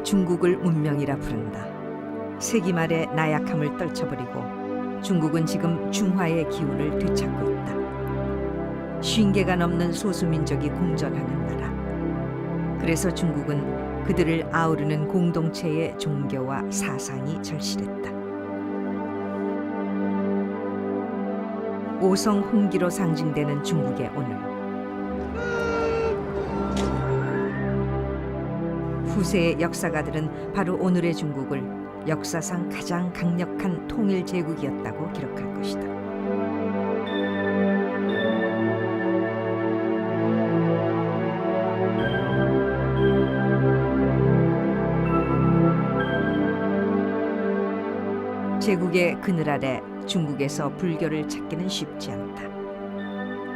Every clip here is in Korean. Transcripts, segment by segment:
중국을 문명이라 부른다. 세기말의 나약함을 떨쳐버리고 중국은 지금 중화의 기운을 되찾고 있다. 50개가 넘는 소수민족이 공존하는 나라. 그래서 중국은 그들을 아우르는 공동체의 종교와 사상이 절실했다. 오성 홍기로 상징되는 중국의 오늘. 후세의 역사가들은 바로 오늘의 중국을 역사상 가장 강력한 통일 제국이었다고 기록할 것이다. 제국의 그늘 아래 중국에서 불교를 찾기는 쉽지 않다.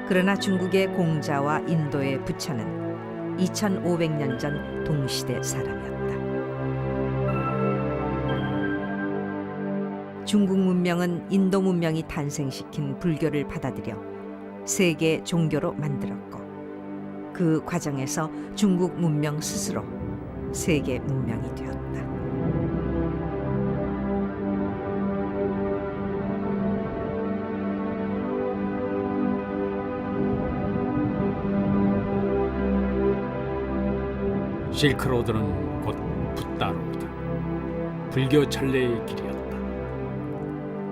그러나 중국의 공자와 인도의 부처는 2500년 전 동시대 사람이었다. 중국 문명은 인도 문명이 탄생시킨 불교를 받아들여 세계 종교로 만들었고 그 과정에서 중국 문명 스스로 세계 문명이 되었다. 실크로드는 곧 붓다로드, 불교 전례의 길이었다.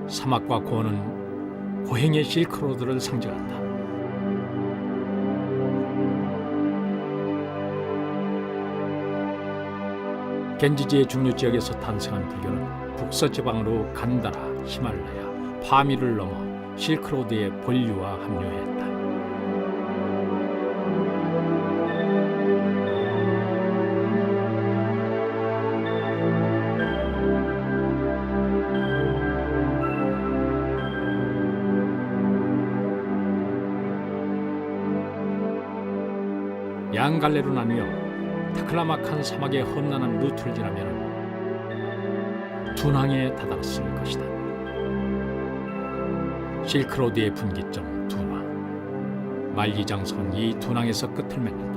사막과 고원은 고행의 실크로드를 상징한다. 겐지지의 중류 지역에서 탄생한 불교는 북서지방으로 간다라, 히말라야, 파미를 넘어 실크로드의 본류와 합류했다. 양갈래로 나뉘어 타클라마칸 사막의 험난한 루트를 지나면 둔항에 다다랐을 것이다. 실크로드의 분기점 둔항, 만리장성은 이 둔항에서 끝을 맺는다.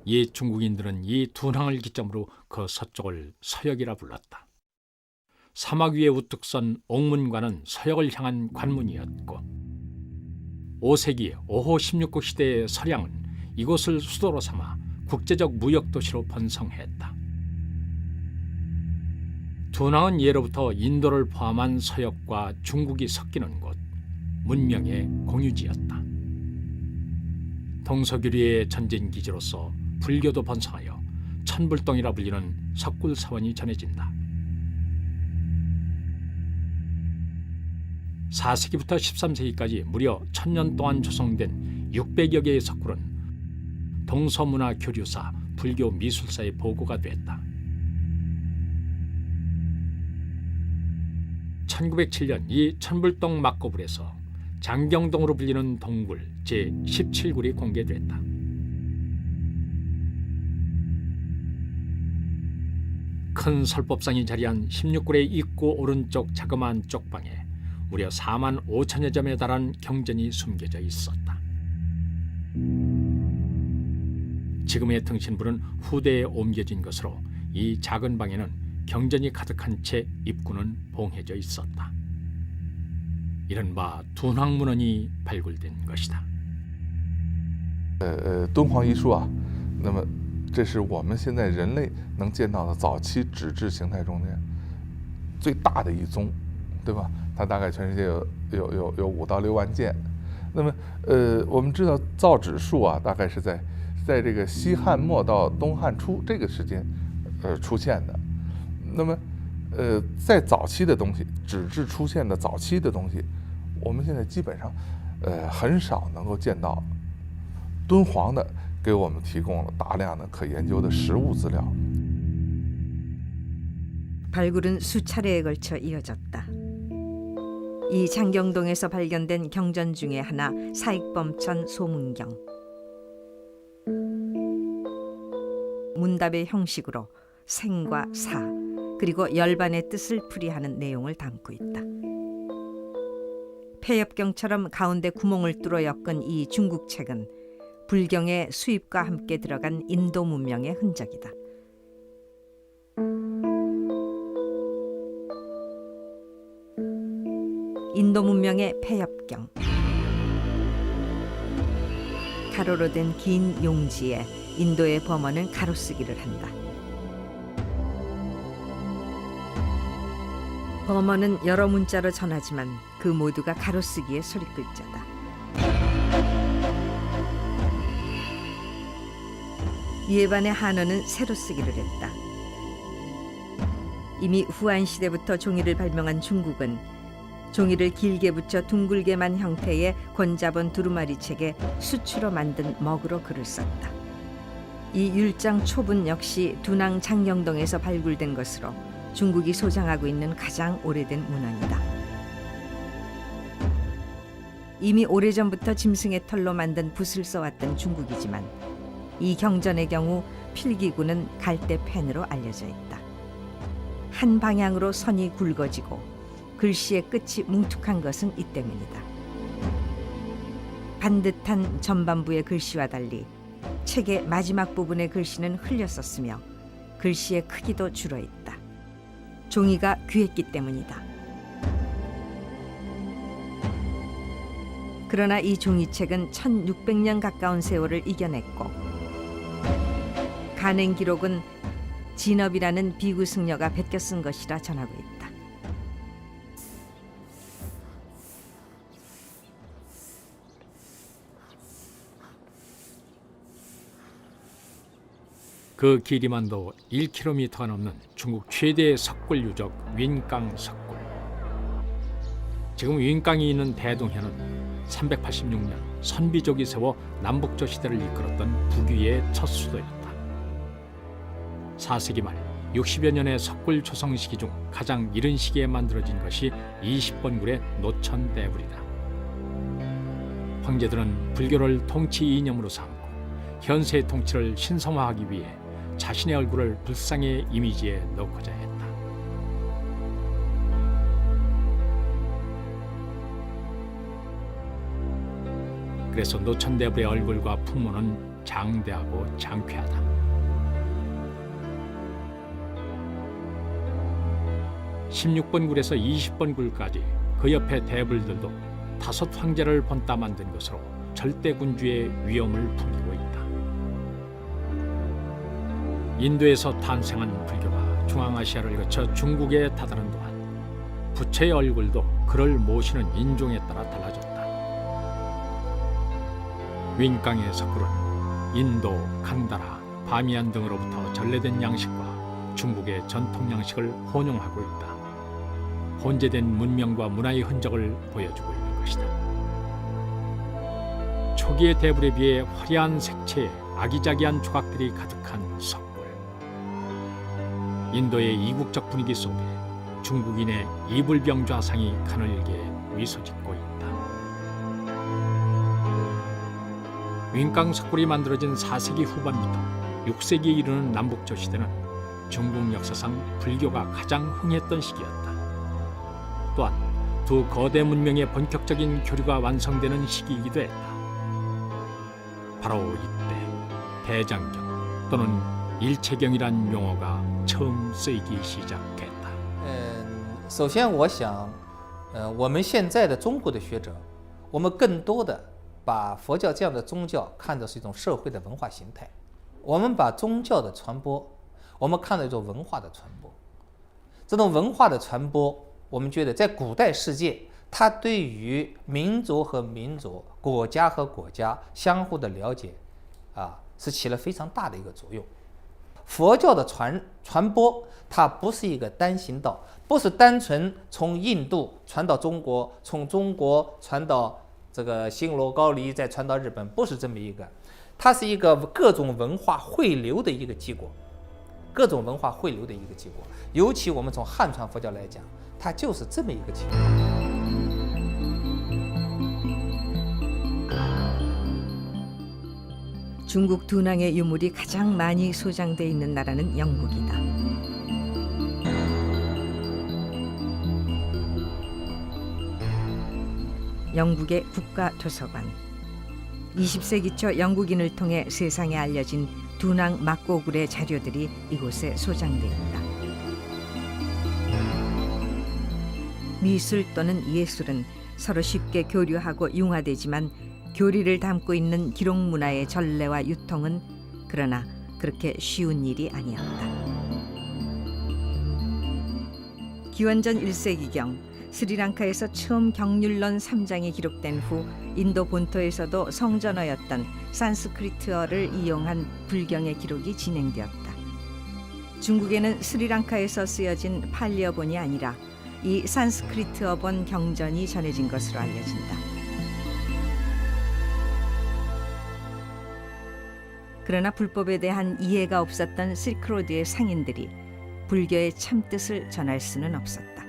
옛 중국인들은 이 둔항을 기점으로 그 서쪽을 서역이라 불렀다. 사막 위에 우뚝 선 옥문관은 서역을 향한 관문이었고 5세기 오호 16국 시대의 서량은 이곳을 수도로 삼아 국제적 무역도시로 번성했다. 둔항은 예로부터 인도를 포함한 서역과 중국이 섞이는 곳, 문명의 공유지였다. 동서교류의 전진기지로서 불교도 번성하여 천불동이라 불리는 석굴사원이 전해진다. 4세기부터 13세기까지 무려 1000년 동안 조성된 600여 개의 석굴은 동서문화 교류사, 불교 미술사의 보고가 됐다. 1907년 이 천불동 막고불에서 장경동으로 불리는 동굴 제17굴이 공개됐다. 큰 설법상이 자리한 16굴의 입구 오른쪽 자그마한 쪽방에 무려 4만 5천여 점에 달한 경전이 숨겨져 있었다. 지금의 등신불은 후대에 옮겨진 것으로 이 작은 방에는 경전이 가득한 채 입구는 봉해져 있었다. 이른바 둔항문헌이 발굴된 것이다. 敦煌一书啊，那么这是我们现在人类能见到的早期纸质形态中间最大的一宗，对吧？它大概全世界有5到6万件。那么我们知道造纸术啊，大概是在这个西汉末到东汉初这个时间出现的。那么在早期的东西，纸质出现的早期的东西，我们现在基本上很少能够见到。敦煌的给我们提供了大量的可研究的实物资料。 발굴은 수차례에 걸쳐 이어졌다. 이 장경동에서 발견된 경전 중에 하나 사익범천 소문경. 문답의 형식으로 생과 사, 그리고 열반의 뜻을 풀이하는 내용을 담고 있다. 폐엽경처럼 가운데 구멍을 뚫어 엮은 이 중국 책은 불경의 수입과 함께 들어간 인도 문명의 흔적이다. 인도 문명의 폐엽경. 가로로 된 긴 용지에 인도의 범어는 가로쓰기를 한다. 범어는 여러 문자로 전하지만 그 모두가 가로쓰기의 소리글자다. 이에 반해 한어는 세로 쓰기를 했다. 이미 후한 시대부터 종이를 발명한 중국은 종이를 길게 붙여 둥글게만 형태의 권자본 두루마리 책에 수추로 만든 먹으로 글을 썼다. 이 율장 초분 역시 두낭 장영동에서 발굴된 것으로 중국이 소장하고 있는 가장 오래된 문헌이다. 이미 오래전부터 짐승의 털로 만든 붓을 써왔던 중국이지만 이 경전의 경우 필기구는 갈대펜으로 알려져 있다. 한 방향으로 선이 굵어지고 글씨의 끝이 뭉툭한 것은 이 때문이다. 반듯한 전반부의 글씨와 달리 책의 마지막 부분의 글씨는 흘렸었으며 글씨의 크기도 줄어있다. 종이가 귀했기 때문이다. 그러나 이 종이책은 1600년 가까운 세월을 이겨냈고 간행 기록은 진업이라는 비구 승려가 베껴 쓴 것이라 전하고 있다. 그 길이만도 1km가 넘는 중국 최대의 석굴 유적 윈강 석굴. 지금 윈강이 있는 대동현은 386년 선비족이 세워 남북조 시대를 이끌었던 북위의 첫 수도였다. 4세기 말 60여 년의 석굴 조성 시기 중 가장 이른 시기에 만들어진 것이 20번굴의 노천대불이다. 황제들은 불교를 통치 이념으로 삼고 현세의 통치를 신성화하기 위해 자신의 얼굴을 불상의 이미지에 넣고자 했다. 그래서 노천대불의 얼굴과 풍모는 장대하고 장쾌하다. (16번굴에서) (20번굴까지) 그 옆에 대불들도 5 황제를 본따 만든 것으로 절대군주의 위엄을 풍기고 있다. 인도에서 탄생한 불교가 중앙아시아를 거쳐 중국에 다다른 동안 부처의 얼굴도 그를 모시는 인종에 따라 달라졌다. 윈강의 석굴은 인도, 간다라, 바미안 등으로부터 전래된 양식과 중국의 전통 양식을 혼용하고 있다. 혼재된 문명과 문화의 흔적을 보여주고 있는 것이다. 초기의 대불에 비해 화려한 색채에 아기자기한 조각들이 가득한 석굴. 인도의 이국적 분위기 속에 중국인의 이불병 좌상이 가늘게 미소짓고 있다. 윈강 석굴이 만들어진 4세기 후반부터 6세기에 이르는 남북조 시대는 중국 역사상 불교가 가장 흥했던 시기였다. 또한 두 거대 문명의 본격적인 교류가 완성되는 시기이기도 했다. 바로 이때 대장경 또는 일체경이란 용어가 처음 쓰이기 시작했다. 首先我想，我们现在的中国的学者，我们更多的把佛教这样的宗教看作是一种社会的文化形态。我们把宗教的传播，我们看作一种文化的传播。这种文化的传播，我们觉得在古代世界，它对于民族和民族、国家和国家相互的了解，是起了非常大的一个作用。佛教的传播，它不是一个单行道，不是单纯从印度传到中国，从中国传到这个新罗高丽，再传到日本，不是这么一个，它是一个各种文化汇流的一个结果，各种文化汇流的一个结果。尤其我们从汉传佛教来讲，它就是这么一个情况。 중국 두낭의 유물이 가장 많이 소장돼 있는 나라는 영국이다. 영국의 국가도서관. 20세기 초 영국인을 통해 세상에 알려진 둔항 막고굴의 자료들이 이곳에 소장돼 있다. 미술 또는 예술은 서로 쉽게 교류하고 융화되지만 교리를 담고 있는 기록 문화의 전래와 유통은 그러나 그렇게 쉬운 일이 아니었다. 기원전 1세기경 스리랑카에서 처음 경률론 3장이 기록된 후 인도 본토에서도 성전어였던 산스크리트어를 이용한 불경의 기록이 진행되었다. 중국에는 스리랑카에서 쓰여진 팔리어본이 아니라 이 산스크리트어본 경전이 전해진 것으로 알려진다. 그러나 불법에 대한 이해가 없었던 실크로드의 상인들이 불교의 참뜻을 전할 수는 없었다.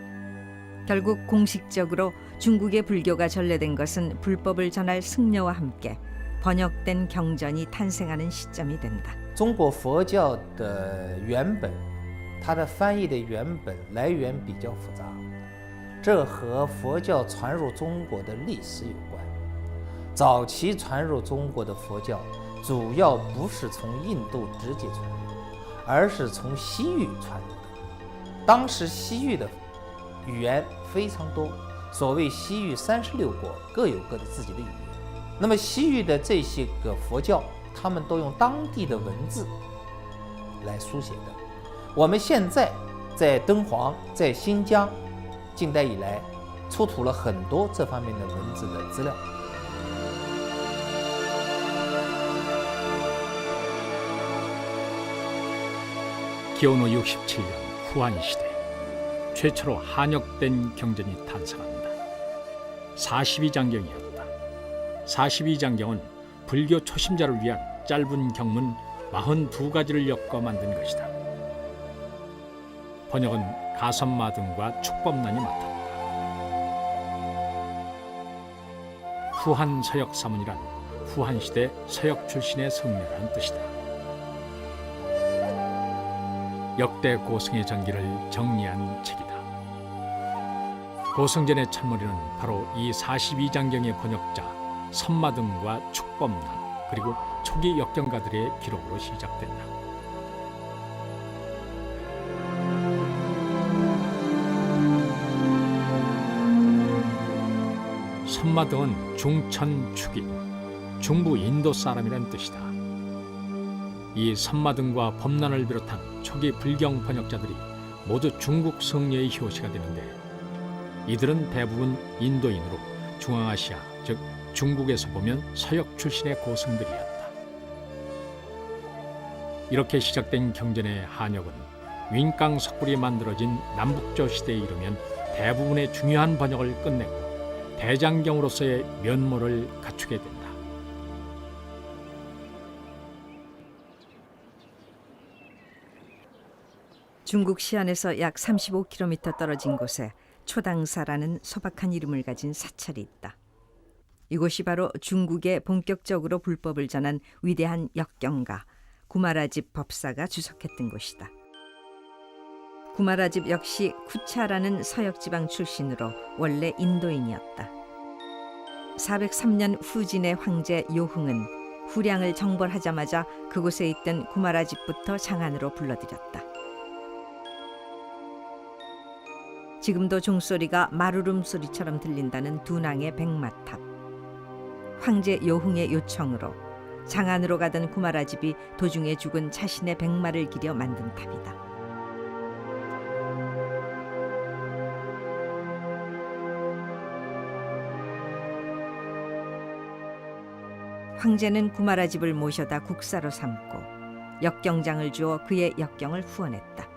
결국 공식적으로 중국의 불교가 전래된 것은 불법을 전할 승려와 함께 번역된 경전이 탄생하는 시점이 된다. 中国佛教的原本，它的翻译的原本来源比较复杂，这和佛教传入中国的历史有关。早期传入中国的佛教，主要不是从印度直接传入，而是从西域传入的。当时西域的语言非常多，所谓西域36国各有各的自己的语言。那么西域的这些个佛教，他们都用当地的文字来书写的。我们现在在敦煌、在新疆，近代以来出土了很多这方面的文字的资料。 기원후 67년 후한시대 최초로 한역된 경전이 탄생한다. 42장경이었다. 42장경은 불교 초심자를 위한 짧은 경문 42가지를 엮어 만든 것이다. 번역은 가선마등과 축법난이 맡았다. 후한 서역 사문이란 후한시대 서역 출신의 성녀라는 뜻이다. 역대 고승의 전기를 정리한 책이다. 고승전의 참머리는 바로 이 42장경의 번역자 선마등과 축법난 그리고 초기 역경가들의 기록으로 시작된다. 선마등은 중천 축이 중부 인도 사람이라는 뜻이다. 이 선마등과 법난을 비롯한 초기 불경 번역자들이 모두 중국 성녀의 효시가 되는데 이들은 대부분 인도인으로 중앙아시아 즉 중국에서 보면 서역 출신의 고승들이었다. 이렇게 시작된 경전의 한역은 윈강 석불이 만들어진 남북조 시대에 이르면 대부분의 중요한 번역을 끝내고 대장경으로서의 면모를 갖추게 된다. 중국 시안에서 약 35km 떨어진 곳에 초당사라는 소박한 이름을 가진 사찰이 있다. 이곳이 바로 중국에 본격적으로 불법을 전한 위대한 역경가 구마라집 법사가 주석했던 곳이다. 구마라집 역시 쿠차라는 서역지방 출신으로 원래 인도인이었다. 403년 후진의 황제 요흥은 후량을 정벌하자마자 그곳에 있던 구마라집부터 장안으로 불러들였다. 지금도 종소리가 마루름 소리처럼 들린다는 둔항의 백마탑. 황제 요흥의 요청으로 장안으로 가던 구마라집이 도중에 죽은 자신의 백마를 기려 만든 탑이다. 황제는 구마라집을 모셔다 국사로 삼고 역경장을 주어 그의 역경을 후원했다.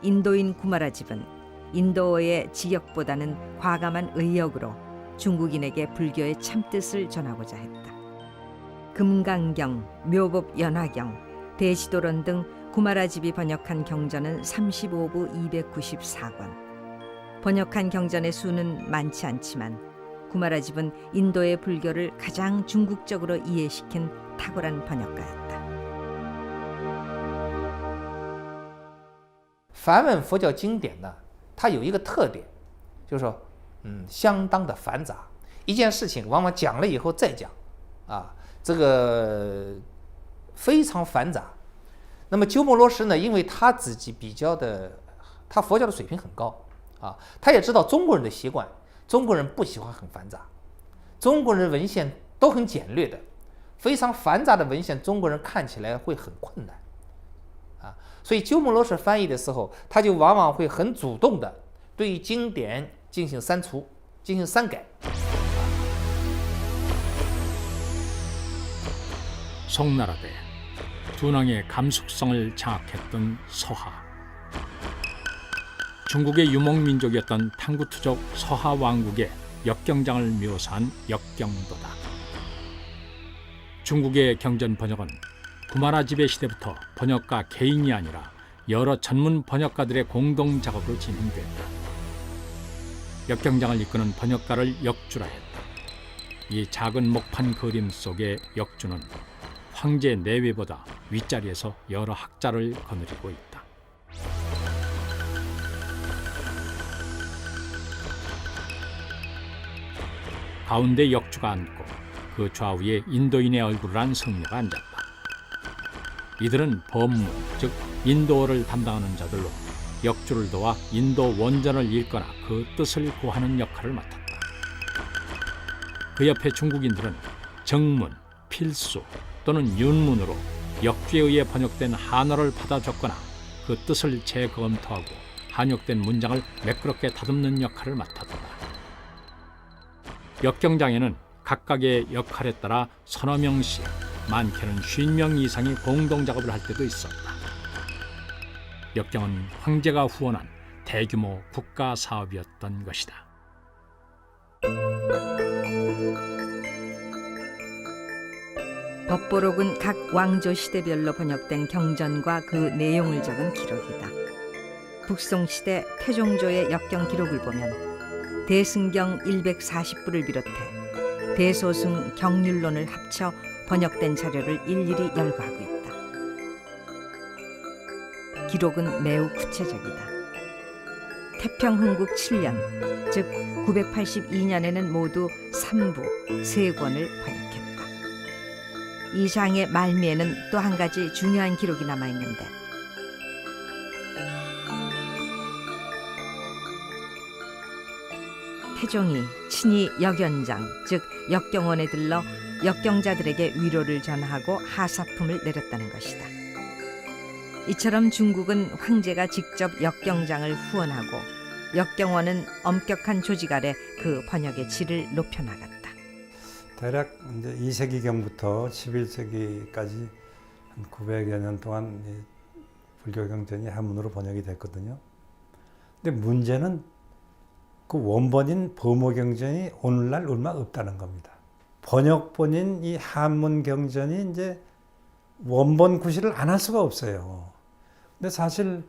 인도인 구마라집은 인도어의 직역보다는 과감한 의역으로 중국인에게 불교의 참뜻을 전하고자 했다. 금강경, 묘법 연화경, 대시도론 등 구마라집이 번역한 경전은 35부 294권. 번역한 경전의 수는 많지 않지만 구마라집은 인도의 불교를 가장 중국적으로 이해시킨 탁월한 번역가였다. 梵文佛教经典呢，它有一个特点，就是说，相当的繁杂，一件事情往往讲了以后再讲，这个非常繁杂。那么鸠摩罗什呢，因为他自己他佛教的水平很高他也知道中国人的习惯，中国人不喜欢很繁杂，中国人文献都很简略的，非常繁杂的文献，中国人看起来会很困难所以鸠摩罗什翻译的时候，他就往往会很主动的对经典进行删除，进行删改。 송나라 때 둔왕의 감숙성을 장악했던 서하. 중국의 유목민족이었던 탕구투족 서하 왕국의 역경장을 묘사한 역경도다. 중국의 경전 번역은 구마라 지배 시대부터 번역가 개인이 아니라 여러 전문 번역가들의 공동 작업으로 진행됐다. 역경장을 이끄는 번역가를 역주라 했다. 이 작은 목판 그림 속의 역주는 황제 내외보다 윗자리에서 여러 학자를 거느리고 있다. 가운데 역주가 앉고 그 좌우에 인도인의 얼굴을 한 성녀가 앉았다. 이들은 법문, 즉 인도어를 담당하는 자들로 역주를 도와 인도 원전을 읽거나 그 뜻을 고하는 역할을 맡았다. 그 옆에 중국인들은 정문, 필수 또는 윤문으로 역주에 의해 번역된 한어를 받아 적거나 그 뜻을 재검토하고 한역된 문장을 매끄럽게 다듬는 역할을 맡았다. 역경장에는 각각의 역할에 따라 서너 명씩, 많게는 50명 이상이 공동 작업을 할 때도 있었다. 역경은 황제가 후원한 대규모 국가 사업이었던 것이다. 법보록은 각 왕조 시대별로 번역된 경전과 그 내용을 적은 기록이다. 북송시대 태종조의 역경 기록을 보면 대승경 140부를 비롯해 대소승 경률론을 합쳐 번역된 자료를 일일이 열거하고 있다. 기록은 매우 구체적이다. 태평흥국 7년, 즉 982년에는 모두 3부, 3권을 번역했다. 이 장의 말미에는 또 한 가지 중요한 기록이 남아있는데 태종이 친히 역연장, 즉 역경원에 들러 역경자들에게 위로를 전하고 하사품을 내렸다는 것이다. 이처럼 중국은 황제가 직접 역경장을 후원하고 역경원은 엄격한 조직 아래 그 번역의 질을 높여나갔다. 대략 이제 2세기경부터 11세기까지 한 900여 년 동안 이 불교 경전이 한문으로 번역이 됐거든요. 근데 문제는 그 원본인 범호 경전이 오늘날 얼마 없다는 겁니다. 번역본인 이 한문 경전이 이제 원본 구실을 안 할 수가 없어요. 근데 사실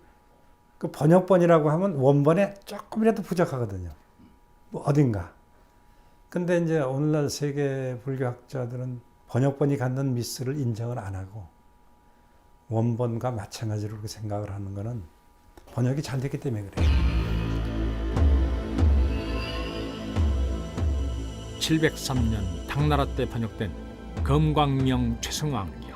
그 번역본이라고 하면 원본에 조금이라도 부족하거든요. 뭐 어딘가. 근데 이제 오늘날 세계 불교학자들은 번역본이 갖는 미스를 인정을 안 하고 원본과 마찬가지로 그렇게 생각을 하는 거는 번역이 잘 됐기 때문에 그래요. 703년 당나라 때 번역된 금광명 최승왕경.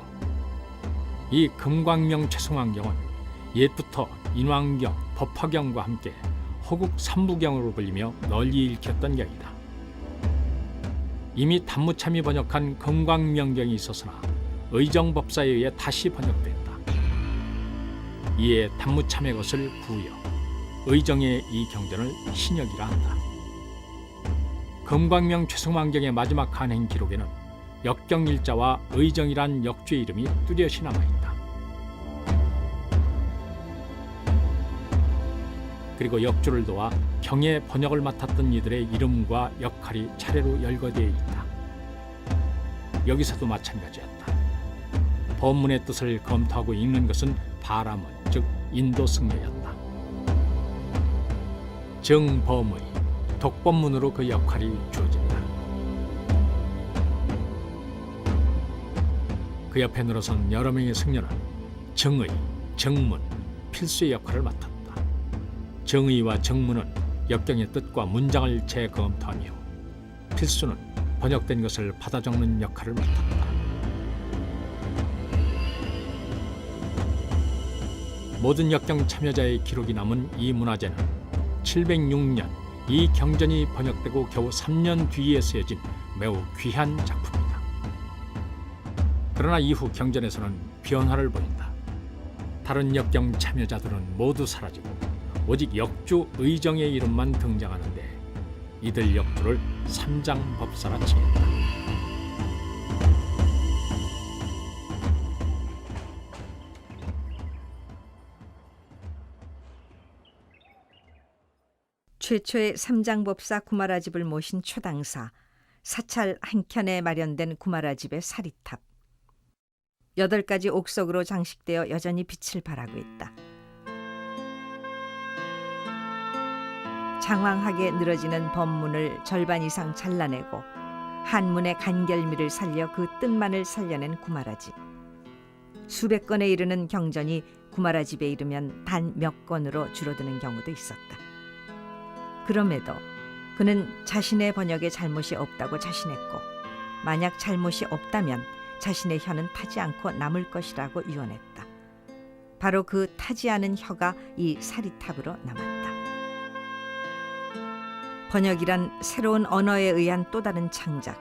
이 금광명 최승왕경은 옛부터 인왕경, 법화경과 함께 호국 삼부경으로 불리며 널리 읽혔던 경이다. 이미 단무참이 번역한 금광명경이 있었으나 의정법사에 의해 다시 번역됐다. 이에 단무참의 것을 구역, 의정의 이 경전을 신역이라 한다. 금광명 최승왕경의 마지막 간행 기록에는 역경일자와 의정이란 역주의 이름이 뚜렷이 남아있다. 그리고 역주를 도와 경의 번역을 맡았던 이들의 이름과 역할이 차례로 열거되어 있다. 여기서도 마찬가지였다. 법문의 뜻을 검토하고 읽는 것은 바라문, 즉 인도 승려였다. 정범의 독법문으로 그 역할이 주어진다. 그 옆에 늘어선 여러 명의 승려는 정의, 정문, 필수의 역할을 맡았다. 정의와 정문은 역경의 뜻과 문장을 재검토하며 필수는 번역된 것을 받아 적는 역할을 맡았다. 모든 역경 참여자의 기록이 남은 이 문화재는 706년 이 경전이 번역되고 겨우 3년 뒤에 쓰여진 매우 귀한 작품이다. 그러나 이후 경전에서는 변화를 보인다. 다른 역경 참여자들은 모두 사라지고 오직 역주 의정의 이름만 등장하는데 이들 역주를 삼장법사라 칭한다. 최초의 삼장법사 구마라집을 모신 초당사, 사찰 한켠에 마련된 구마라집의 사리탑. 8가지 옥석으로 장식되어 여전히 빛을 발하고 있다. 장황하게 늘어지는 법문을 절반 이상 잘라내고 한문의 간결미를 살려 그 뜻만을 살려낸 구마라집. 수백 건에 이르는 경전이 구마라집에 이르면 단 몇 건으로 줄어드는 경우도 있었다. 그럼에도 그는 자신의 번역에 잘못이 없다고 자신했고 만약 잘못이 없다면 자신의 혀는 타지 않고 남을 것이라고 유언했다. 바로 그 타지 않은 혀가 이 사리탑으로 남았다. 번역이란 새로운 언어에 의한 또 다른 창작.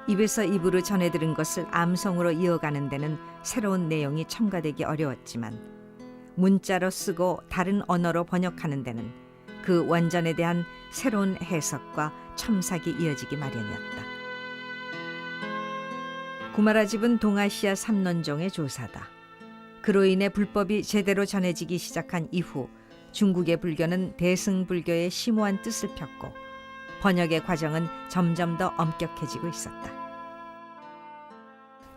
입에서 입으로 전해 들은 것을 암송으로 이어가는 데는 새로운 내용이 첨가되기 어려웠지만 문자로 쓰고 다른 언어로 번역하는 데는 그 원전에 대한 새로운 해석과 첨삭이 이어지기 마련이었다. 구마라집은 동아시아 3론종의 조사다. 그로 인해 불법이 제대로 전해지기 시작한 이후 중국의 불교는 대승불교의 심오한 뜻을 폈고 번역의 과정은 점점 더 엄격해지고 있었다.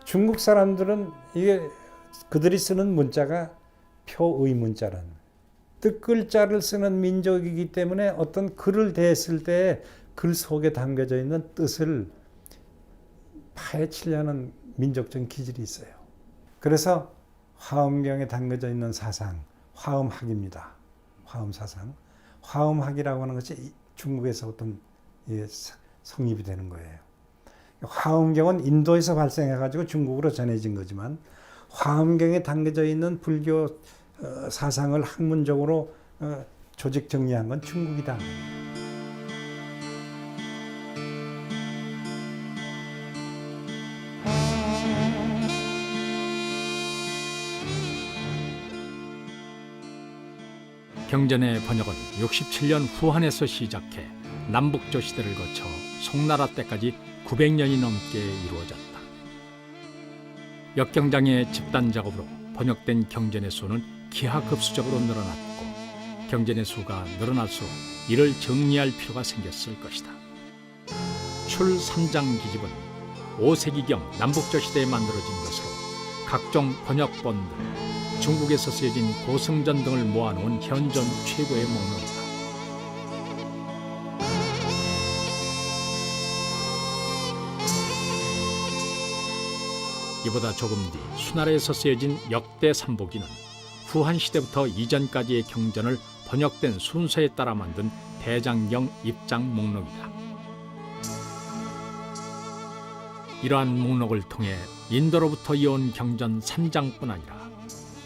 중국 사람들은 이게 그들이 쓰는 문자가 표의 문자라는 뜻글자를 쓰는 민족이기 때문에 어떤 글을 대했을 때 글 속에 담겨져 있는 뜻을 파헤치려는 민족적인 기질이 있어요. 그래서 화엄경에 담겨져 있는 사상, 화엄학입니다. 화엄사상. 화엄학이라고 하는 것이 중국에서 어떤 성립이 되는 거예요. 화엄경은 인도에서 발생해가지고 중국으로 전해진 거지만 화엄경에 담겨져 있는 불교 사상을 학문적으로 조직 정리한 건 중국이다. 경전의 번역은 67년 후한에서 시작해 남북조 시대를 거쳐 송나라 때까지 900년이 넘게 이루어졌다. 역경장의 집단 작업으로 번역된 경전의 수는 기하급수적으로 늘어났고 경전의 수가 늘어날수록 이를 정리할 필요가 생겼을 것이다. 출삼장기집은 5세기경 남북조 시대에 만들어진 것으로 각종 번역본들, 중국에서 쓰여진 고승전 등을 모아놓은 현존 최고의 목록이다. 이보다 조금 뒤 수나라에서 쓰여진 역대 삼복기는 후한 시대부터 이전까지의 경전을 번역된 순서에 따라 만든 대장경 입장 목록이다. 이러한 목록을 통해 인도로부터 이어온 경전 3장뿐 아니라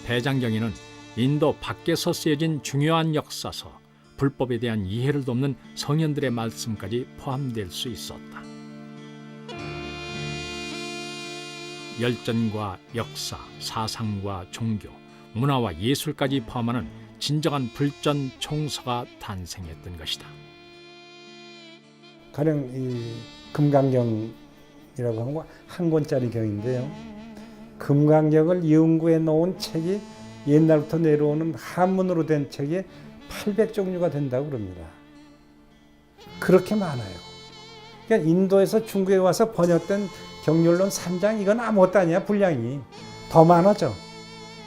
대장경에는 인도 밖에서 쓰여진 중요한 역사서, 불법에 대한 이해를 돕는 성현들의 말씀까지 포함될 수 있었다. 열전과 역사, 사상과 종교, 문화와 예술까지 포함하는 진정한 불전 총서가 탄생했던 것이다. 가령 이 금강경이라고 하는 거 한 권짜리 경인데요. 금강경을 연구해 놓은 책이 옛날부터 내려오는 한문으로 된 책이 800종류가 된다고 그럽니다. 그렇게 많아요. 그러니까 인도에서 중국에 와서 번역된 경률론 3장 이건 아무것도 아니야. 분량이 더 많아져.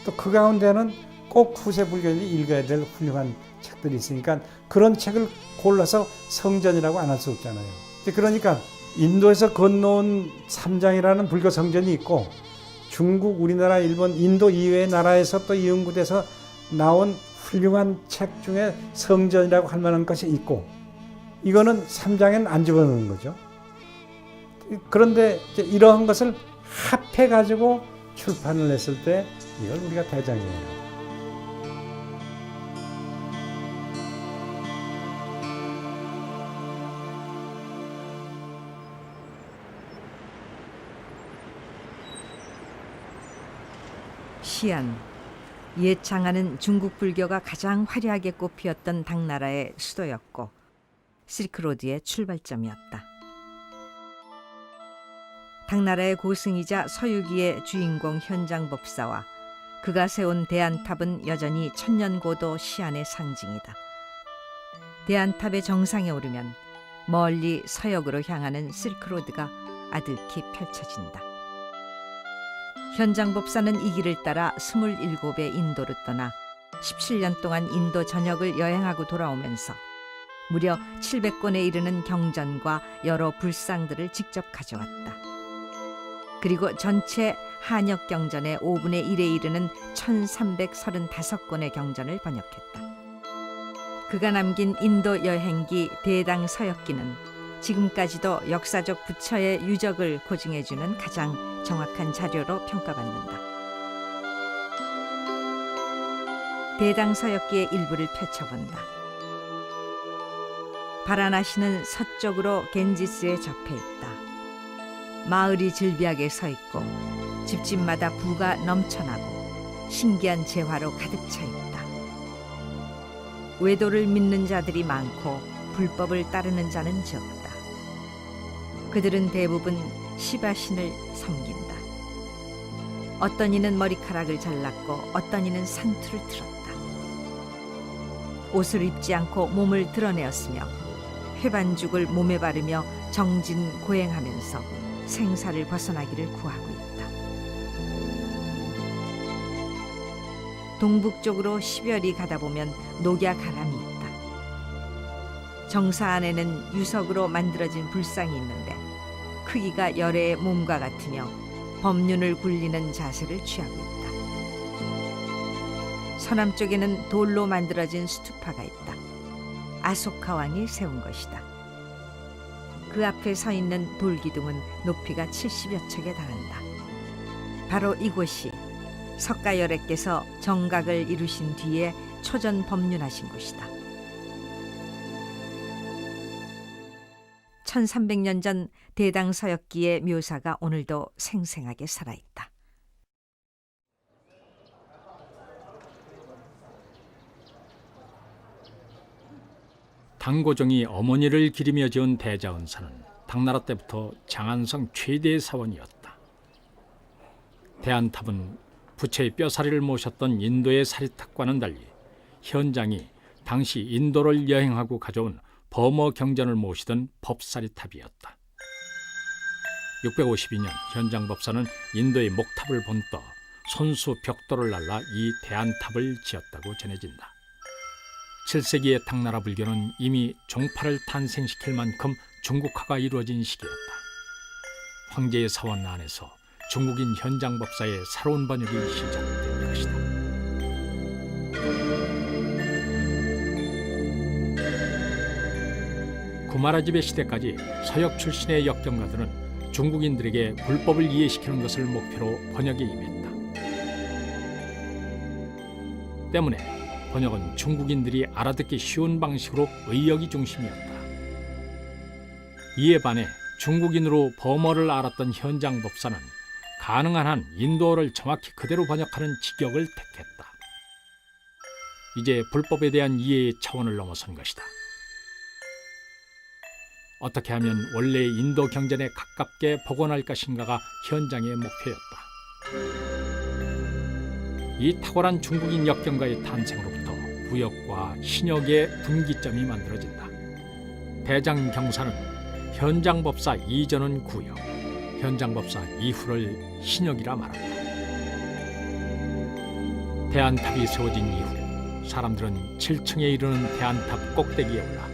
또 그 가운데는 꼭 후세 불교인이 읽어야 될 훌륭한 책들이 있으니까 그런 책을 골라서 성전이라고 안 할 수 없잖아요. 그러니까 인도에서 건너온 3장이라는 불교 성전이 있고 중국, 우리나라, 일본, 인도 이외의 나라에서 또 연구돼서 나온 훌륭한 책 중에 성전이라고 할 만한 것이 있고 이거는 3장에는 안 집어넣는 거죠. 그런데 이제 이러한 것을 합해 가지고 출판을 했을 때 이걸 우리가 대장경이라고. 시안, 옛 장안은 중국 불교가 가장 화려하게 꽃피었던 당나라의 수도였고 실크로드의 출발점이었다. 당나라의 고승이자 서유기의 주인공 현장법사와 그가 세운 대안탑은 여전히 천년고도 시안의 상징이다. 대안탑의 정상에 오르면 멀리 서역으로 향하는 실크로드가 아득히 펼쳐진다. 현장법사는 이 길을 따라 27의 인도를 떠나 17년 동안 인도 전역을 여행하고 돌아오면서 무려 700권에 이르는 경전과 여러 불상들을 직접 가져왔다. 그리고 전체 한역 경전의 5분의 1에 이르는 1335권의 경전을 번역했다. 그가 남긴 인도 여행기 대당 서역기는 지금까지도 역사적 부처의 유적을 고증해주는 가장 정확한 자료로 평가받는다. 대당 서역기의 일부를 펼쳐본다. 바라나시는 서쪽으로 겐지스에 접해 있다. 마을이 즐비하게 서 있고 집집마다 부가 넘쳐나고 신기한 재화로 가득 차 있다. 외도를 믿는 자들이 많고 불법을 따르는 자는 적다. 그들은 대부분 시바신을 섬긴다. 어떤 이는 머리카락을 잘랐고 어떤 이는 산투를 틀었다. 옷을 입지 않고 몸을 드러내었으며 회반죽을 몸에 바르며 정진고행하면서 생사를 벗어나기를 구하고 있다. 동북쪽으로 시별이 가다 보면 녹야가람이 있다. 정사 안에는 유석으로 만들어진 불상이 있는데 크기가 열애의 몸과 같으며 법륜을 굴리는 자세를 취하고 있다. 서남쪽에는 돌로 만들어진 스투파가 있다. 아소카 왕이 세운 것이다. 그 앞에 서 있는 돌기둥은 높이가 70여 척에 달한다. 바로 이곳이 석가열애께서 정각을 이루신 뒤에 초전 법륜하신 곳이다. 1300년 전 대당 서역기의 묘사가 오늘도 생생하게 살아있다. 당고종이 어머니를 기리며 지은 대자은사는 당나라 때부터 장안성 최대의 사원이었다. 대안탑은 부처의 뼈사리를 모셨던 인도의 사리탑과는 달리 현장이 당시 인도를 여행하고 가져온 버머 경전을 모시던 법사리탑이었다. 652년 현장법사는 인도의 목탑을 본떠 손수 벽돌을 날라 이 대안탑을 지었다고 전해진다. 7세기의 당나라 불교는 이미 종파를 탄생시킬 만큼 중국화가 이루어진 시기였다. 황제의 사원 안에서 중국인 현장법사의 새로운 번역이 시작된 것이다. 구마라집의 시대까지 서역 출신의 역경가들은 중국인들에게 불법을 이해시키는 것을 목표로 번역에 임했다. 때문에 번역은 중국인들이 알아듣기 쉬운 방식으로 의역이 중심이었다. 이에 반해 중국인으로 버머를 알았던 현장법사는 가능한 한 인도어를 정확히 그대로 번역하는 직역을 택했다. 이제 불법에 대한 이해의 차원을 넘어선 것이다. 어떻게 하면 원래의 인도 경전에 가깝게 복원할 것인가가 현장의 목표였다. 이 탁월한 중국인 역경가의 탄생으로부터 구역과 신역의 분기점이 만들어진다. 대장경사는 현장법사 이전은 구역, 현장법사 이후를 신역이라 말한다. 대안탑이 세워진 이후 사람들은 7층에 이르는 대안탑 꼭대기에 올라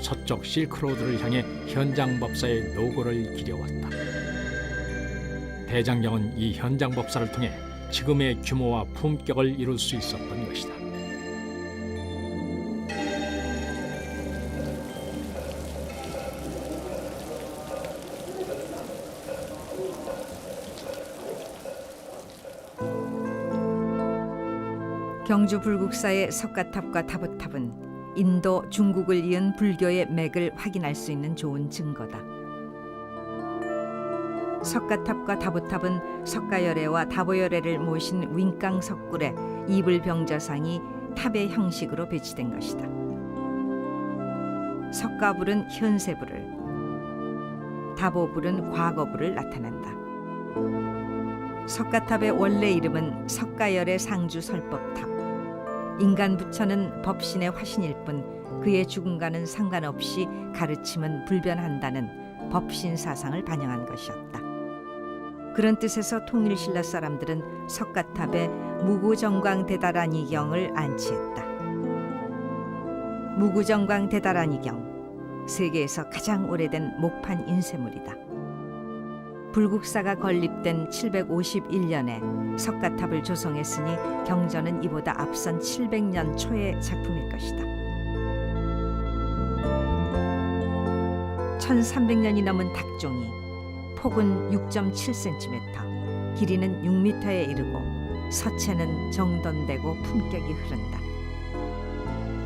서쪽 실크로드를 향해 현장법사의 노고를 기려왔다. 대장경은 이 현장법사를 통해 지금의 규모와 품격을 이룰 수 있었던 것이다. 경주 불국사의 석가탑과 다보탑은 인도, 중국을 이은 불교의 맥을 확인할 수 있는 좋은 증거다. 석가탑과 다보탑은 석가열애와 다보열애를 모신 윙강 석굴에 이불병자상이 탑의 형식으로 배치된 것이다. 석가불은 현세불을, 다보불은 과거불을 나타낸다. 석가탑의 원래 이름은 석가열애 상주 설법탑. 인간 부처는 법신의 화신일 뿐 그의 죽음과는 상관없이 가르침은 불변한다는 법신 사상을 반영한 것이었다. 그런 뜻에서 통일신라 사람들은 석가탑에 무구정광대다라니경을 안치했다. 무구정광대다라니경, 세계에서 가장 오래된 목판 인쇄물이다. 불국사가 건립된 751년에 석가탑을 조성했으니 경전은 이보다 앞선 700년 초의 작품일 것이다. 1300년이 넘은 닭종이 폭은 6.7cm, 길이는 6m에 이르고 서체는 정돈되고 품격이 흐른다.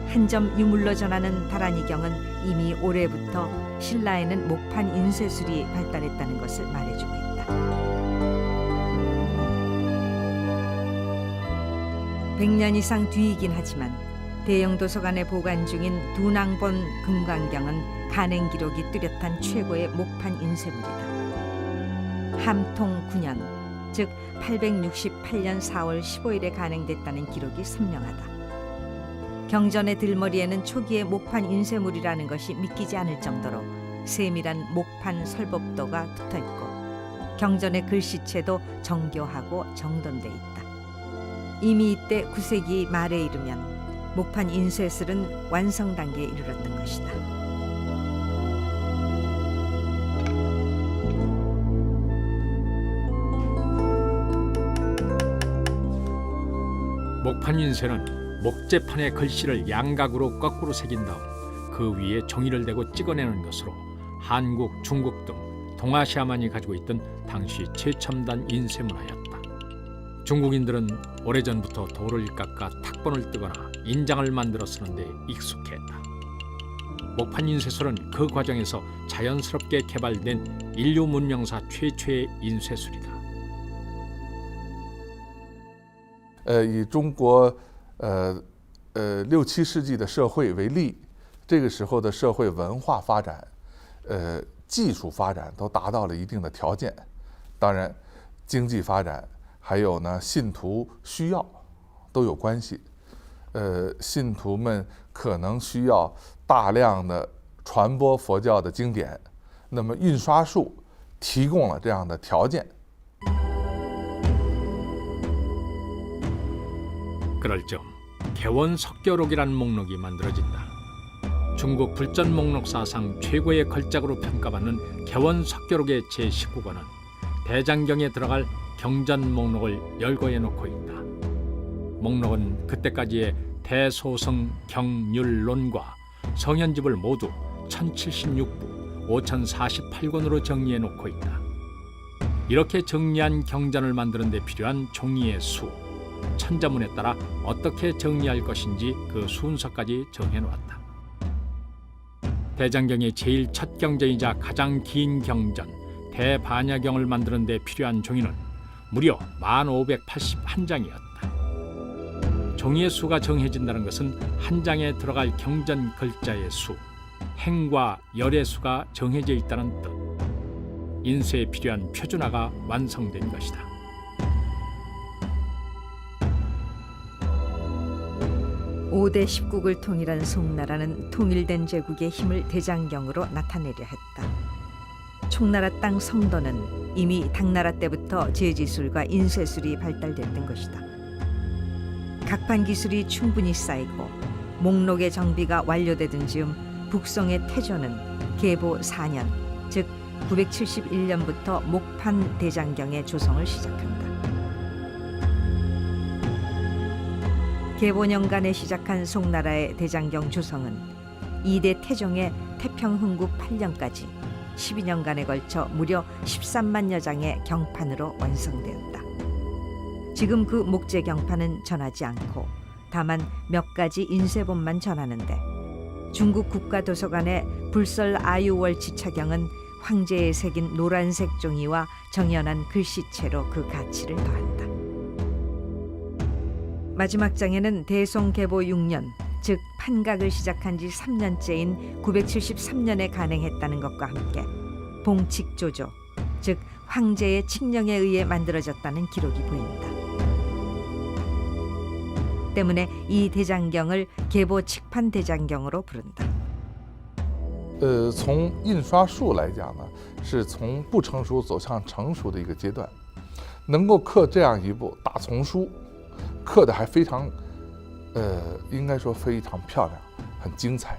한 점 유물로 전하는 다라니경은 이미 올해부터 신라에는 목판 인쇄술이 발달했다는 것을 말해주고 있다. 100년 이상 뒤이긴 하지만 대형 도서관에 보관 중인 두낭본 금강경은 간행 기록이 뚜렷한 최고의 목판 인쇄물이다. 함통 9년, 즉 868년 4월 15일에 간행됐다는 기록이 선명하다. 경전의 들머리에는 초기의 목판 인쇄물이라는 것이 믿기지 않을 정도로 세밀한 목판 설법도가 붙어있고 경전의 글씨체도 정교하고 정돈돼 있다. 이미 이때 9세기 말에 이르면 목판 인쇄술은 완성 단계에 이르렀던 것이다. 목판 인쇄는 목재판의 글씨를 양각으로 거꾸로 새긴 다음 그 위에 종이를 대고 찍어내는 것으로 한국, 중국 등 동아시아만이 가지고 있던 당시 최첨단 인쇄 문화였다. 중국인들은 오래전부터 돌을 깎아 탁본을 뜨거나 인장을 만들어 쓰는데 익숙했다. 목판 인쇄술은 그 과정에서 자연스럽게 개발된 인류 문명사 최초의 인쇄술이다. 以中国6、7世纪的社会为例，这个时候的社会文化发展、技术发展都达到了一定的条件。当然，经济发展还有呢信徒需要都有关系。信徒们可能需要大量的传播佛教的经典，那么印刷术提供了这样的条件。 그럴 즈음 개원석교록이라는 목록이 만들어진다. 중국 불전 목록 사상 최고의 걸작으로 평가받는 개원석교록의 제19권은 대장경에 들어갈 경전 목록을 열거해 놓고 있다. 목록은 그때까지의 대소성 경률론과 성현집을 모두 1076부 5048권으로 정리해 놓고 있다. 이렇게 정리한 경전을 만드는 데 필요한 종이의 수, 천자문에 따라 어떻게 정리할 것인지 그 순서까지 정해놓았다. 대장경의 제일 첫 경전이자 가장 긴 경전 대반야경을 만드는 데 필요한 종이는 무려 1581장이었다. 종이의 수가 정해진다는 것은 한 장에 들어갈 경전 글자의 수, 행과 열의 수가 정해져 있다는 뜻. 인쇄에 필요한 표준화가 완성된 것이다. (5대 10국을) 통일한 송나라는 통일된 제국의 힘을 대장경으로 나타내려 했다. 총나라 땅 성도는 이미 당나라 때부터 제지술과 인쇄술이 발달됐던 것이다. 각판 기술이 충분히 쌓이고 목록의 정비가 완료되던 즈음 북송의 태조는 계보 4년, 즉 971년부터 목판 대장경의 조성을 시작한다. 계보년간에 시작한 송나라의 대장경 조성은 2대 태종의 태평흥국 8년까지 12년간에 걸쳐 무려 13만여 장의 경판으로 완성되었다. 지금 그 목재 경판은 전하지 않고 다만 몇 가지 인쇄본만 전하는데 중국 국가도서관의 불설 아유월치 차경은 황제에 새긴 노란색 종이와 정연한 글씨체로 그 가치를 더한다. 마지막 장에는 대송 개보 6년, 즉 판각을 시작한 지 3년째인 973년에 간행했다는 것과 함께 봉칙조조, 즉 황제의 칙령에 의해 만들어졌다는 기록이 보인다. 때문에 이 대장경을 개보칙판 대장경으로 부른다. 从印刷术来讲呢，是从不成熟走向成熟的一个阶段，能够刻这样一部大丛书，刻的还非常，应该说非常漂亮，很精彩。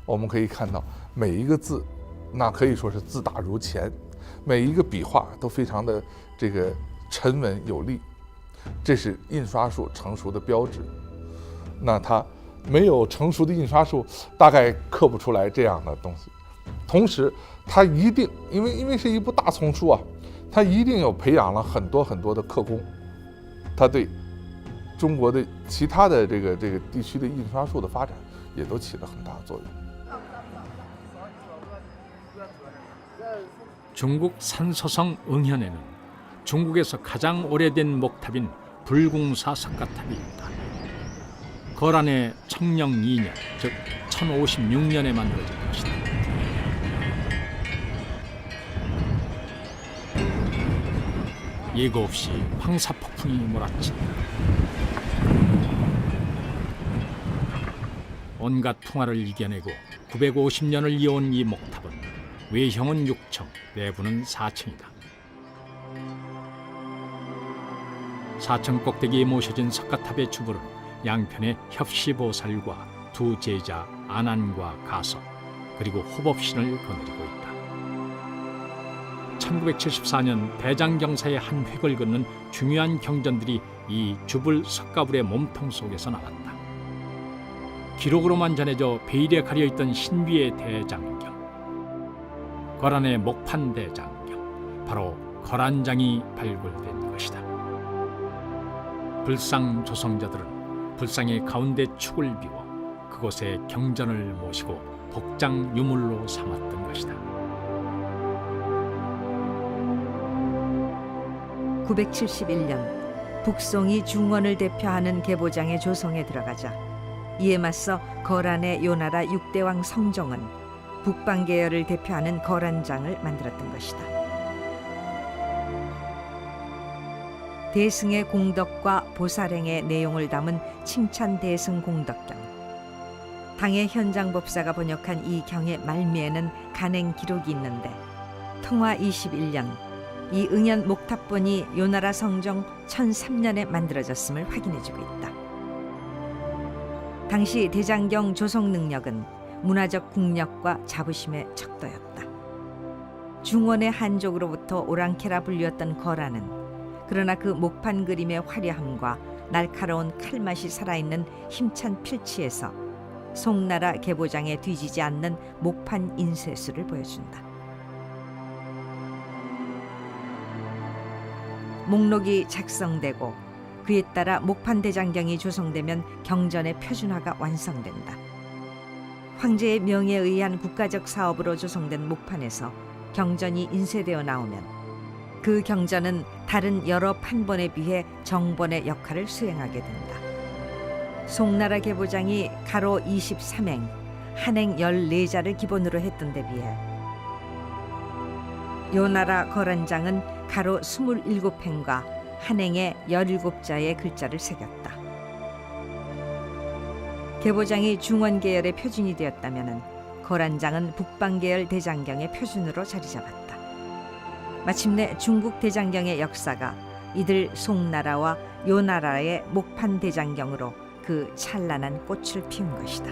我们可以看到每一个字，那可以说是字大如前，每一个笔画都非常的这个沉稳有力，这是印刷术成熟的标志。那它没有成熟的印刷术，大概刻不出来这样的东西。同时，它一定因为是一部大丛书啊，它一定有培养了很多很多的刻工，它对中国的其他的这个地区的印刷术的发展也都起了很大的作用。 중국 산서성 응현에는 중국에서 가장 오래된 목탑인 불궁사 석가탑이 있다. 거란의 청령 2년, 즉 1056년에 만들어진 것이다. 예고 없이 황사폭풍이 몰아친다. 온갖 풍화를 이겨내고 950년을 이어온 이 목탑은 외형은 6층, 내부는 4층이다. 4층 꼭대기에 모셔진 석가탑의 주불은 양편에 협시보살과 두 제자 안안과 가서 그리고 호법신을 거느리고 있다. 1974년 대장경사의 한 획을 긋는 중요한 경전들이 이 주불 석가불의 몸통 속에서 나왔다. 기록으로만 전해져 베일에 가려있던 신비의 대장경, 거란의 목판 대장경, 바로 거란장이 발굴된 것이다. 불상 조성자들은 불상의 가운데 축을 비워 그곳에 경전을 모시고 복장 유물로 삼았던 것이다. 971년 북송이 중원을 대표하는 개보장의 조성에 들어가자 이에 맞서 거란의 요나라 6대왕 성종은 북방 계열을 대표하는 거란장을 만들었던 것이다. 대승의 공덕과 보살행의 내용을 담은 칭찬 대승 공덕경. 당의 현장법사가 번역한 이 경의 말미에는 간행 기록이 있는데 통화 21년 이 응현 목탑본이 요나라 성종 1003년에 만들어졌음을 확인해주고 있다. 당시 대장경 조성 능력은 문화적 국력과 자부심의 척도였다. 중원의 한족으로부터 오랑캐라 불렸던 거란은 그러나 그 목판 그림의 화려함과 날카로운 칼맛이 살아있는 힘찬 필치에서 송나라 개보장에 뒤지지 않는 목판 인쇄술을 보여준다. 목록이 작성되고 그에 따라 목판 대장경이 조성되면 경전의 표준화가 완성된다. 황제의 명에 의한 국가적 사업으로 조성된 목판에서 경전이 인쇄되어 나오면 그 경전은 다른 여러 판본에 비해 정본의 역할을 수행하게 된다. 송나라 개보장이 가로 23행, 한행 14자를 기본으로 했던 데 비해 요나라 거란장은 가로 27행과 한행에 17자의 글자를 새겼다. 개보장이 중원 계열의 표준이 되었다면 거란장은 북방 계열 대장경의 표준으로 자리 잡았다. 마침내 중국 대장경의 역사가 이들 송나라와 요나라의 목판 대장경으로 그 찬란한 꽃을 피운 것이다.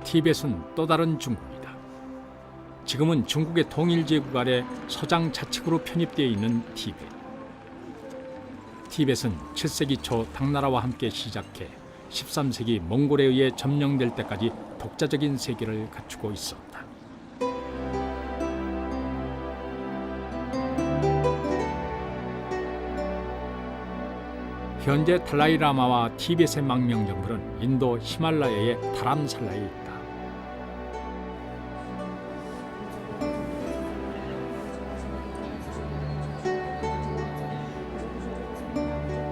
티벳은 또 다른 중국이다. 지금은 중국의 통일제국 아래 서장 자치구로 편입되어 있는 티벳. 티벳은 7세기 초 당나라와 함께 시작해 13세기 몽골에 의해 점령될 때까지 독자적인 세계를 갖추고 있었다. 현재 달라이라마와 티벳의 망명정부는 인도 히말라야의 다람살라에 있다.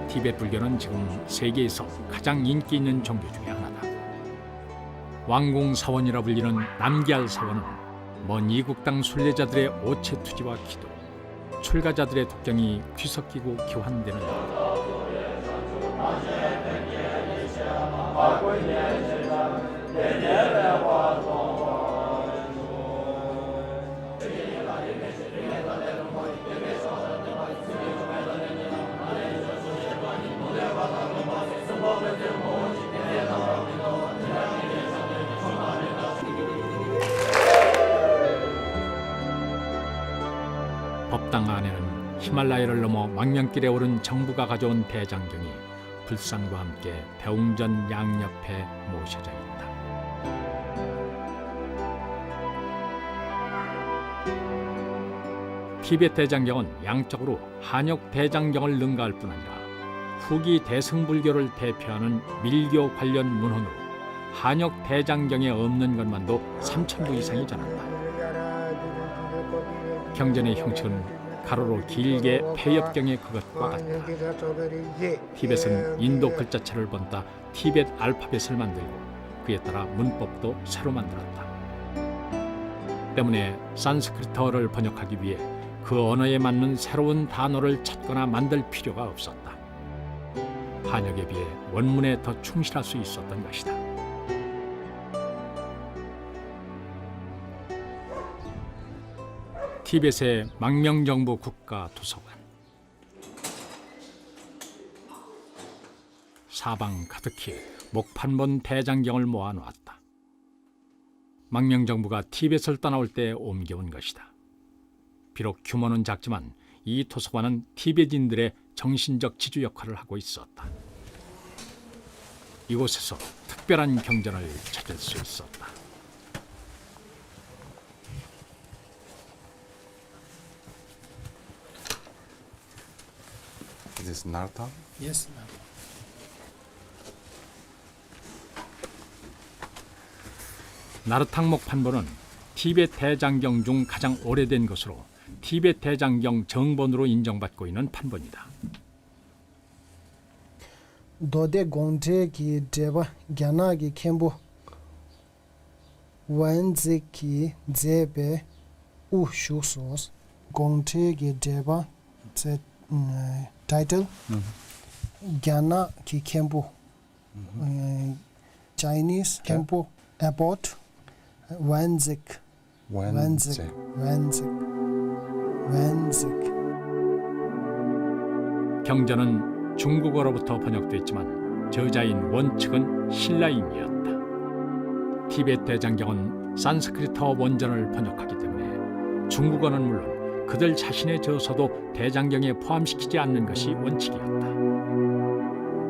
티벳 불교는 지금 세계에서 가장 인기 있는 종교 중에 하나다. 왕공사원이라 불리는 남기알 사원은 먼 이국 땅 순례자들의 오체 투지와 기도, 출가자들의 독경이 뒤섞이고 교환되는 법당 안에는 히말라야를 넘어 망명길에 오른 정부가 가져온 대장경이 불상과 함께 대웅전 양옆에 모셔져 있다. 티벳 대장경은 양적으로 한역 대장경을 능가할 뿐 아니라 후기 대승불교를 대표하는 밀교 관련 문헌으로 한역 대장경에 없는 것만도 3,000부 이상이 전한다. 경전의 형식은 가로로 길게 폐엽경의 그것과 같다. 티벳은 인도 글자체를 본따 티벳 알파벳을 만들고 그에 따라 문법도 새로 만들었다. 때문에 산스크리트어를 번역하기 위해 그 언어에 맞는 새로운 단어를 찾거나 만들 필요가 없었다. 한역에 비해 원문에 더 충실할 수 있었던 것이다. 티벳의 망명정부 국가도서관. 사방 가득히 목판본 대장경을 모아놓았다. 망명정부가 티벳을 떠나올 때 옮겨온 것이다. 비록 규모는 작지만 이 도서관은 티벳인들의 정신적 지주 역할을 하고 있었다. 이곳에서 특별한 경전을 찾을 수 있었다. Is this Nartha? Yes, ma'am. 나르탕 목판본은 티벳 대장경 중 가장 오래된 것으로 티벳 대장경 정본으로 인정받고 있는 판본이다. 도데 공제기 제바 갸나기 켐보 완제기 제베 우슈소스 공제기 제바 제 title Gyana ki Khenpo Chinese Khenpo Abbot Wanzik 경전은 중국어로부터 번역됐지만 저자인 원측은 신라인이었다. 티벳 대장경은 산스크리트어 원전을 번역하기 때문에 중국어는 물론 그들 자신의 저서도 대장경에 포함시키지 않는 것이 원칙이었다.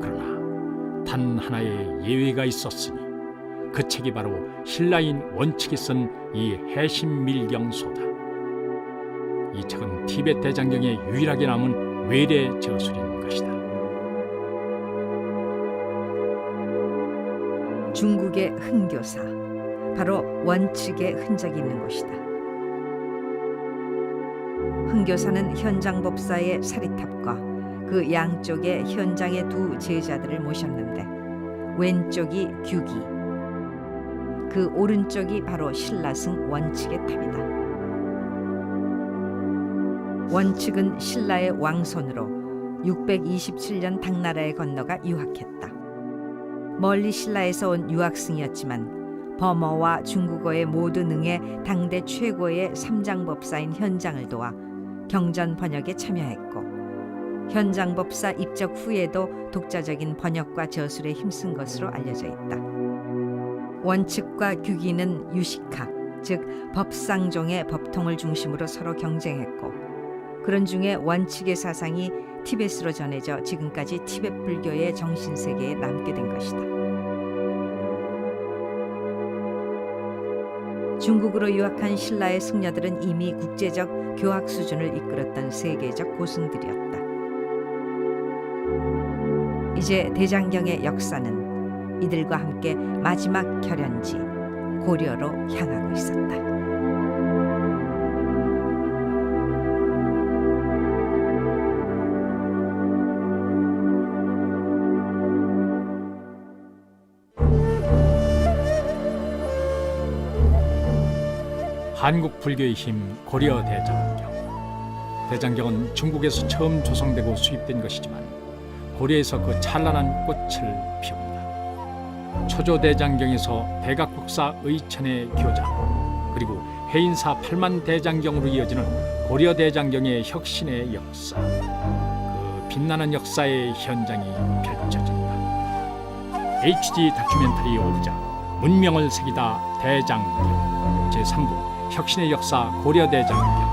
그러나 단 하나의 예외가 있었으니 그 책이 바로 신라인 원칙이 쓴 이 해심밀경소다. 이 책은 티벳 대장경에 유일하게 남은 외래 저술인 것이다. 중국의 흥교사, 바로 원칙의 흔적이 있는 곳이다. 흥교사는 현장법사의 사리탑과 그 양쪽에 현장의 두 제자들을 모셨는데 왼쪽이 규기, 그 오른쪽이 바로 신라승 원칙의 탑이다. 원칙은 신라의 왕손으로 627년 당나라에 건너가 유학했다. 멀리 신라에서 온 유학승이었지만 범어와 중국어에 모두 능해 당대 최고의 삼장법사인 현장을 도와 경전 번역에 참여했고 현장법사 입적 후에도 독자적인 번역과 저술에 힘쓴 것으로 알려져 있다. 원칙과 규기는 유식학, 즉 법상종의 법통을 중심으로 서로 경쟁했고 그런 중에 원칙의 사상이 티벳으로 전해져 지금까지 티벳 불교의 정신세계에 남게 된 것이다. 중국으로 유학한 신라의 승려들은 이미 국제적 교학 수준을 이끌었던 세계적 고승들이었다. 이제 대장경의 역사는 이들과 함께 마지막 결연지 고려로 향하고 있었다. 한국 불교의 힘 고려 대장경. 대장경은 중국에서 처음 조성되고 수입된 것이지만 고려에서 그 찬란한 꽃을 피웁니다. 초조 대장경에서 백악국사 의천의 교장, 그리고 해인사 8만 대장경으로 이어지는 고려 대장경의 혁신의 역사. 그 빛나는 역사의 현장이 펼쳐진다. HD 다큐멘터리 5부작 문명을 새기다 대장경 제3부 혁신의 역사 고려 대장경.